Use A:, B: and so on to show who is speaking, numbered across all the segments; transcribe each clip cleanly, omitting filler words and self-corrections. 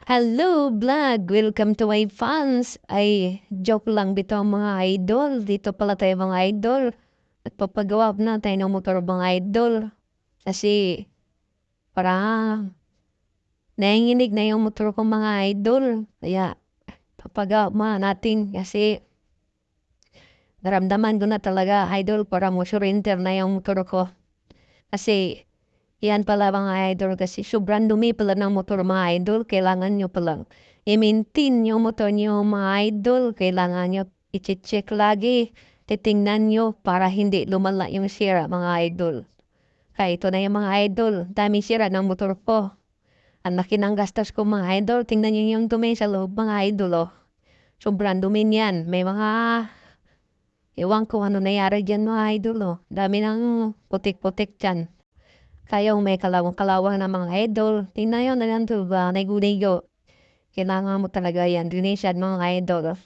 A: Hello vlog! Welcome to my fans! Ay, joke lang bito mga idol. Dito pala tayo mga idol. At papagawa na tayo ng motor mga idol. Kasi parang nanginginig na yung motor ko mga idol. Kaya papagawa natin kasi naramdaman ko na talaga idol para mo surrender na yung motor ko. Kasi yan pala mga idol kasi sobrang dumi pala ng motor mga idol. Kailangan nyo palang i-maintain yung motor nyo mga idol. Kailangan nyo i-check lagi. Titingnan nyo para hindi lumala yung sira mga idol. Kaya ito na yung mga idol. Dami sira ng motor ko. Ang laki ng gastos ko mga idol. Tingnan nyo yung dumi sa loob mga idol oh. Sobrang dumi niyan. May mga ewan ko ano nangyari dyan mga idol oh. Dami ng putik-putik dyan. Kayo may kalawang-kalawang na mga idol. Tingnan yun na lang to ba? Naguligo. Kailangan mo talaga yan. Dinisyad mga idol.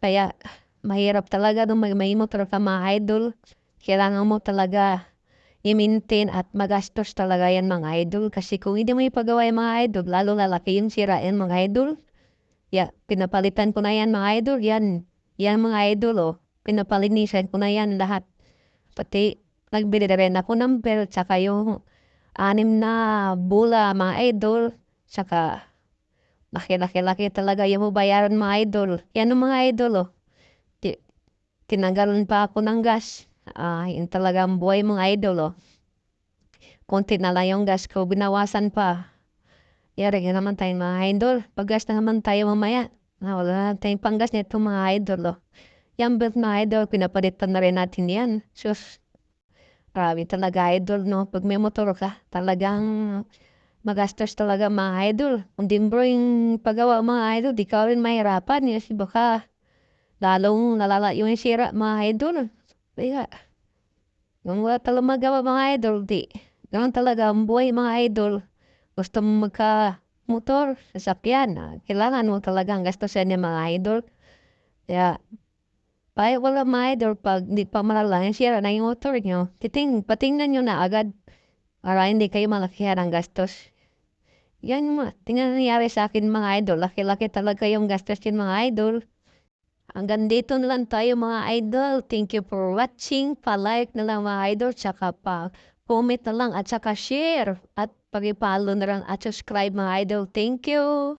A: Kaya mahirap talaga nung may motor ka mga idol. Kailangan mo talaga i-maintain at magastos talaga yan mga idol. Kasi kung hindi mo ipagawa yung mga idol, lalo lalaki yung sira yan mga idol. Yeah, pinapalitan ko na yan mga idol. Yan mga idol oh. Pinapalinisan ko na yan lahat. Pati nagbili na rin ako ng belt tsaka yung 6 na bola mga idol. Tsaka laki-laki-laki talaga yung bayaran mga idol. Yan ang mga idol oh. Ti- Tinanggalan pa ako ng gas. Yun talaga ang buhay mga idol oh. Konti na lang yung gas ko, binawasan pa. Yari nga naman tayo mga idol. Paggas na naman tayo mamaya. Wala na tayong panggas nito mga idol oh. Yung belt mga idol, pinapalitan na rin natin yan. Sus, grabe talaga idol no. Pag may motor ka, talagang magastos talaga mga idol. Kung di bro yung paggawa mga idol, di ka rin mahirapan. Kasi baka lalong nalala yung sira mga idol. Kaya, kung wala talaga magawa mga idol, di. Ganun talaga ang buhay mga idol. Gusto mo magka-motor, sasakyan. Kailangan mo talagang gastusin yung mga idol. Kaya, wala mga idol, pag di pa malala yung sira na yung motor nyo, patingnan nyo na agad para hindi kayo malakihan ang gastos. Yan mo, tingnan nangyari sa akin mga idol. Laki-laki talaga yung gastos yung mga idol. Hanggang dito na lang tayo mga idol. Thank you for watching. Pa-like na lang mga idol. Tsaka pa-comment na lang at tsaka share. At pag-follow na lang at subscribe mga idol. Thank you.